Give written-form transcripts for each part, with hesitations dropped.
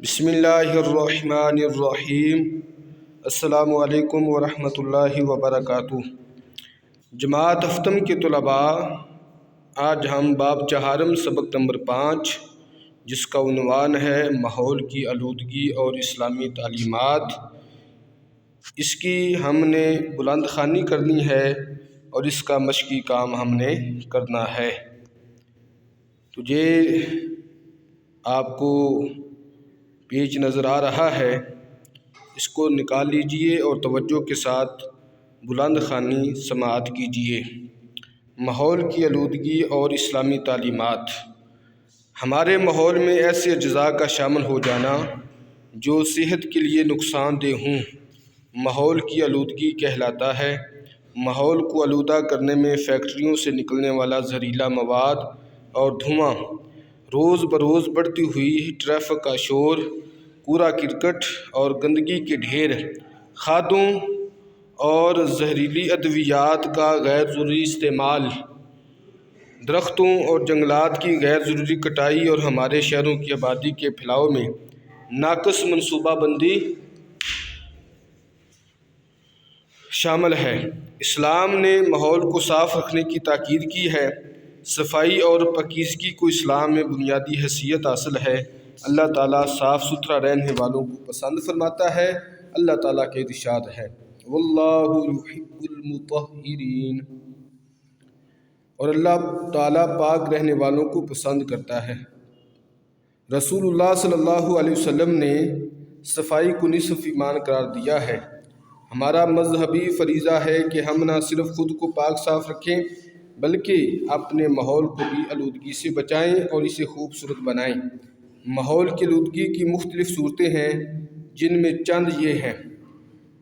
بسم اللہ الرحمن الرحیم۔ السلام علیکم ورحمۃ اللہ وبرکاتہ۔ جماعت ہفتم کے طلباء، آج ہم باب چہارم سبق نمبر 5 جس کا عنوان ہے ماحول کی آلودگی اور اسلامی تعلیمات، اس کی ہم نے بلند خوانی کرنی ہے اور اس کا مشقی کام ہم نے کرنا ہے۔ تو یہ آپ کو پیج نظر آ رہا ہے، اس کو نکال لیجئے اور توجہ کے ساتھ بلند خوانی سماعت کیجئے۔ ماحول کی آلودگی اور اسلامی تعلیمات۔ ہمارے ماحول میں ایسے اجزاء کا شامل ہو جانا جو صحت کے لیے نقصان دہ ہوں، ماحول کی آلودگی کہلاتا ہے۔ ماحول کو آلودہ کرنے میں فیکٹریوں سے نکلنے والا زہریلا مواد اور دھواں، روز بروز بڑھتی ہوئی ٹریفک کا شور، کوڑا کرکٹ اور گندگی کے ڈھیر، کھادوں اور زہریلی ادویات کا غیر ضروری استعمال، درختوں اور جنگلات کی غیر ضروری کٹائی اور ہمارے شہروں کی آبادی کے پھیلاؤ میں ناقص منصوبہ بندی شامل ہے۔ اسلام نے ماحول کو صاف رکھنے کی تاکید کی ہے۔ صفائی اور پاکیزگی کو اسلام میں بنیادی حیثیت حاصل ہے۔ اللہ تعالیٰ صاف ستھرا رہنے والوں کو پسند فرماتا ہے۔ اللہ تعالیٰ کے ارشاد ہے، واللہ یحب المطہرین، اور اللہ تعالیٰ پاک رہنے والوں کو پسند کرتا ہے۔ رسول اللہ صلی اللہ علیہ وسلم نے صفائی کو نصف ایمان قرار دیا ہے۔ ہمارا مذہبی فریضہ ہے کہ ہم نہ صرف خود کو پاک صاف رکھیں بلکہ اپنے ماحول کو بھی آلودگی سے بچائیں اور اسے خوبصورت بنائیں۔ ماحول کی آلودگی کی مختلف صورتیں ہیں، جن میں چند یہ ہیں۔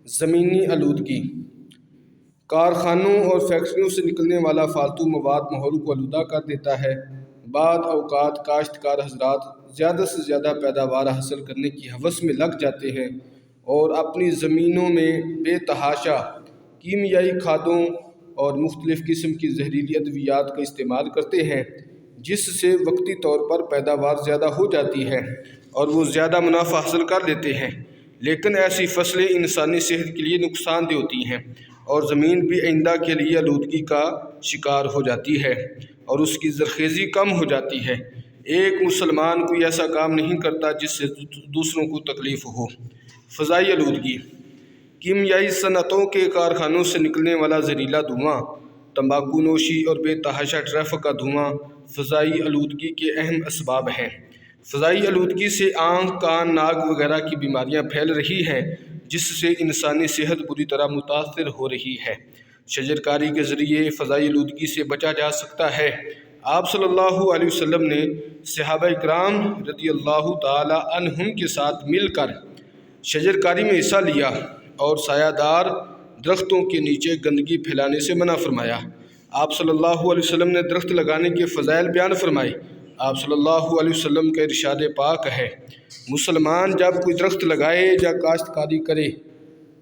زمینی آلودگی۔ کارخانوں اور فیکٹریوں سے نکلنے والا فالتو مواد ماحول کو آلودہ کر دیتا ہے۔ بعض اوقات کاشتکار حضرات زیادہ سے زیادہ پیداوار حاصل کرنے کی ہوس میں لگ جاتے ہیں اور اپنی زمینوں میں بے تحاشا کیمیائی کھادوں اور مختلف قسم کی زہریلی ادویات کا استعمال کرتے ہیں، جس سے وقتی طور پر پیداوار زیادہ ہو جاتی ہے اور وہ زیادہ منافع حاصل کر لیتے ہیں، لیکن ایسی فصلیں انسانی صحت کے لیے نقصان دہ ہوتی ہیں اور زمین بھی آئندہ کے لیے آلودگی کا شکار ہو جاتی ہے اور اس کی زرخیزی کم ہو جاتی ہے۔ ایک مسلمان کوئی ایسا کام نہیں کرتا جس سے دوسروں کو تکلیف ہو۔ فضائی آلودگی۔ کیمیائی صنعتوں کے کارخانوں سے نکلنے والا زہریلا دھواں، تمباکو نوشی اور بے تحاشا ٹریفک کا دھواں فضائی آلودگی کے اہم اسباب ہیں۔ فضائی آلودگی سے آنکھ، کان، ناک وغیرہ کی بیماریاں پھیل رہی ہیں، جس سے انسانی صحت بری طرح متاثر ہو رہی ہے۔ شجرکاری کے ذریعے فضائی آلودگی سے بچا جا سکتا ہے۔ آپ صلی اللہ علیہ وسلم نے صحابہ اکرام رضی اللہ تعالی عنہم کے ساتھ مل کر شجرکاری میں حصہ لیا اور سایہ دار درختوں کے نیچے گندگی پھیلانے سے منع فرمایا۔ آپ صلی اللہ علیہ وسلم نے درخت لگانے کے فضائل بیان فرمائے۔ آپ صلی اللہ علیہ وسلم کا ارشاد پاک ہے، مسلمان جب کوئی درخت لگائے یا کاشتکاری کرے،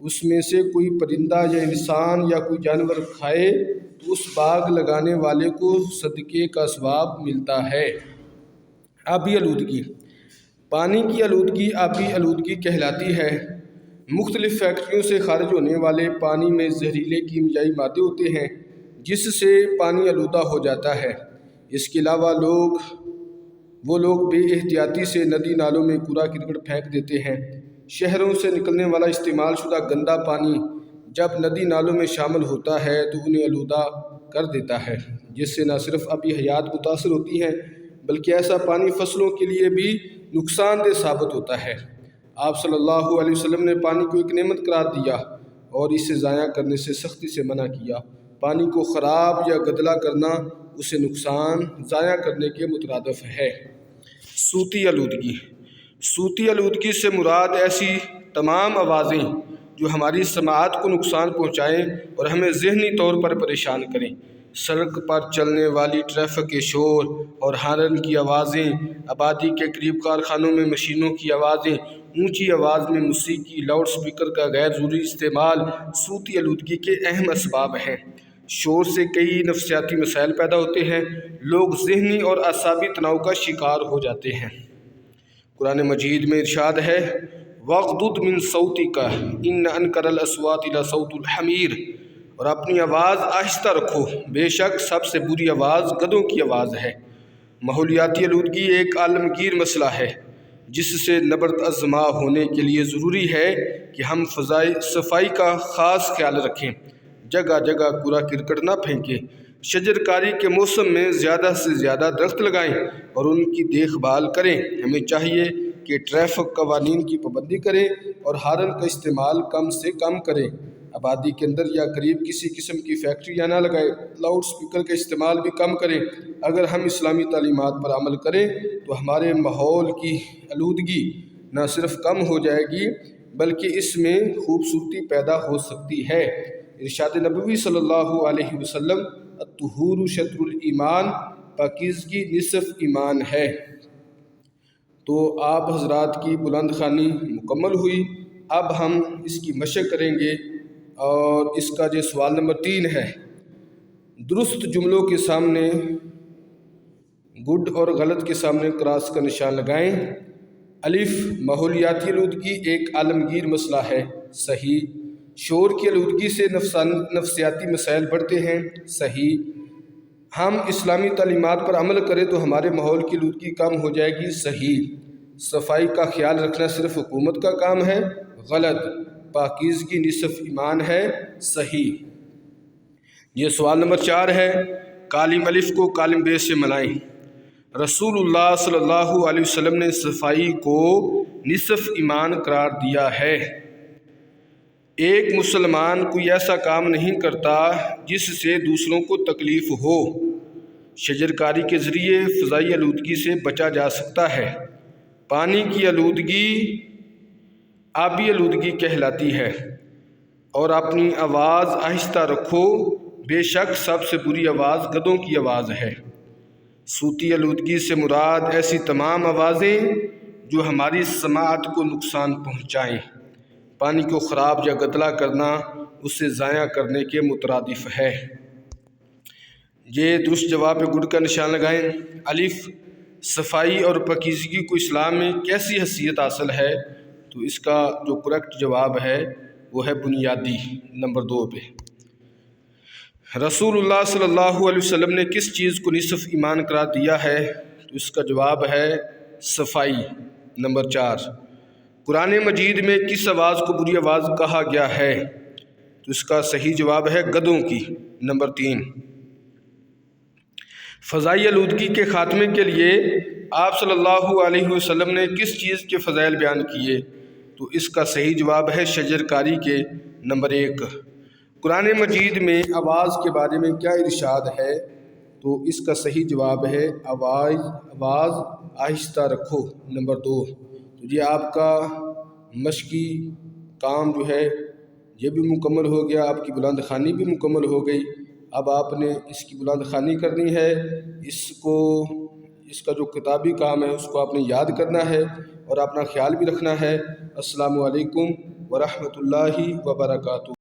اس میں سے کوئی پرندہ یا انسان یا کوئی جانور کھائے تو اس باغ لگانے والے کو صدقے کا ثواب ملتا ہے۔ آبی آلودگی۔ پانی کی آلودگی آبی آلودگی کہلاتی ہے۔ مختلف فیکٹریوں سے خارج ہونے والے پانی میں زہریلے کیمیائی مادے ہوتے ہیں، جس سے پانی آلودہ ہو جاتا ہے۔ اس کے علاوہ وہ لوگ بے احتیاطی سے ندی نالوں میں کوڑا کرکٹ پھینک دیتے ہیں۔ شہروں سے نکلنے والا استعمال شدہ گندا پانی جب ندی نالوں میں شامل ہوتا ہے تو انہیں آلودہ کر دیتا ہے، جس سے نہ صرف آبی حیات متاثر ہوتی ہیں بلکہ ایسا پانی فصلوں کے لیے بھی نقصان دہ ثابت ہوتا ہے۔ آپ صلی اللہ علیہ وسلم نے پانی کو ایک نعمت قرار دیا اور اسے ضائع کرنے سے سختی سے منع کیا۔ پانی کو خراب یا گدلا کرنا اسے نقصان ضائع کرنے کے مترادف ہے۔ صوتی آلودگی۔ صوتی آلودگی سے مراد ایسی تمام آوازیں جو ہماری سماعت کو نقصان پہنچائیں اور ہمیں ذہنی طور پر پریشان کریں۔ سڑک پر چلنے والی ٹریفک کے شور اور ہارن کی آوازیں، آبادی کے قریب کارخانوں میں مشینوں کی آوازیں، اونچی آواز میں موسیقی، لاؤڈ سپیکر کا غیر ضروری استعمال صوتی آلودگی کے اہم اسباب ہیں۔ شور سے کئی نفسیاتی مسائل پیدا ہوتے ہیں، لوگ ذہنی اور اعصابی تناؤ کا شکار ہو جاتے ہیں۔ قرآن مجید میں ارشاد ہے وَاغْضُضْ مِن صَوْتِكَ إِنَّ أَنْكَرَ الْأَصْوَاتِ لَصَوْتُ الْحَمِيرِ، اور اپنی آواز آہستہ رکھو، بے شک سب سے بری آواز گدھوں کی آواز ہے۔ ماحولیاتی آلودگی ایک عالمگیر مسئلہ ہے جس سے نبرد ازما ہونے کے لیے ضروری ہے کہ ہم صفائی کا خاص خیال رکھیں، جگہ جگہ کوڑا کرکٹ نہ پھینکیں، شجر کاری کے موسم میں زیادہ سے زیادہ درخت لگائیں اور ان کی دیکھ بھال کریں۔ ہمیں چاہیے کہ ٹریفک قوانین کی پابندی کریں اور ہارن کا استعمال کم سے کم کریں۔ آبادی کے اندر یا قریب کسی قسم کی فیکٹریاں نہ لگائیں، لاؤڈ سپیکر کا استعمال بھی کم کریں۔ اگر ہم اسلامی تعلیمات پر عمل کریں تو ہمارے ماحول کی آلودگی نہ صرف کم ہو جائے گی بلکہ اس میں خوبصورتی پیدا ہو سکتی ہے۔ ارشاد نبوی صلی اللہ علیہ وسلم الطہور شطر الایمان، پاکیزگی نصف ایمان ہے۔ تو آپ حضرات کی بلند خوانی مکمل ہوئی۔ اب ہم اس کی مشق کریں گے اور اس کا جو سوال نمبر 3 ہے، درست جملوں کے سامنے گڈ اور غلط کے سامنے کراس کا نشان لگائیں۔ الف، ماحولیاتی آلودگی ایک عالمگیر مسئلہ ہے، صحیح۔ شور کی آلودگی سے نفسیاتی مسائل بڑھتے ہیں، صحیح۔ ہم اسلامی تعلیمات پر عمل کریں تو ہمارے ماحول کی آلودگی کم ہو جائے گی، صحیح۔ صفائی کا خیال رکھنا صرف حکومت کا کام ہے، غلط۔ پاکیزگی نصف ایمان ہے، صحیح۔ یہ سوال نمبر 4 ہے، کالم الف کو کالم بے سے ملائیں۔ رسول اللہ صلی اللہ علیہ وسلم نے صفائی کو نصف ایمان قرار دیا ہے۔ ایک مسلمان کوئی ایسا کام نہیں کرتا جس سے دوسروں کو تکلیف ہو۔ شجر کاری کے ذریعے فضائی آلودگی سے بچا جا سکتا ہے۔ پانی کی آلودگی آبی آلودگی کہلاتی ہے۔ اور اپنی آواز آہستہ رکھو، بے شک سب سے بری آواز گدھوں کی آواز ہے۔ صوتی آلودگی سے مراد ایسی تمام آوازیں جو ہماری سماعت کو نقصان پہنچائیں۔ پانی کو خراب یا گدلا کرنا اسے ضائع کرنے کے مترادف ہے۔ یہ درست جواب پہ گڈ کا نشان لگائیں۔ الف، صفائی اور پاکیزگی کو اسلام میں کیسی حیثیت حاصل ہے؟ تو اس کا جو کریکٹ جواب ہے وہ ہے بنیادی، نمبر 2 پہ۔ رسول اللہ صلی اللہ علیہ وسلم نے کس چیز کو نصف ایمان قرار دیا ہے؟ تو اس کا جواب ہے صفائی، نمبر 4۔ قرآن مجید میں کس آواز کو بری آواز کہا گیا ہے؟ تو اس کا صحیح جواب ہے گدھوں کی، نمبر 3۔ فضائی آلودگی کے خاتمے کے لیے آپ صلی اللہ علیہ وسلم نے کس چیز کے فضائل بیان کیے؟ تو اس کا صحیح جواب ہے شجر کاری کے، نمبر 1۔ قرآن مجید میں آواز کے بارے میں کیا ارشاد ہے؟ تو اس کا صحیح جواب ہے آواز آہستہ رکھو، نمبر 2۔ تو یہ آپ کا مشقی کام جو ہے یہ بھی مکمل ہو گیا، آپ کی بلند خوانی بھی مکمل ہو گئی۔ اب آپ نے اس کی بلند خوانی کرنی ہے، اس کا جو کتابی کام ہے اس کو آپ نے یاد کرنا ہے اور اپنا خیال بھی رکھنا ہے۔ السلام علیکم ورحمۃ اللہ وبرکاتہ۔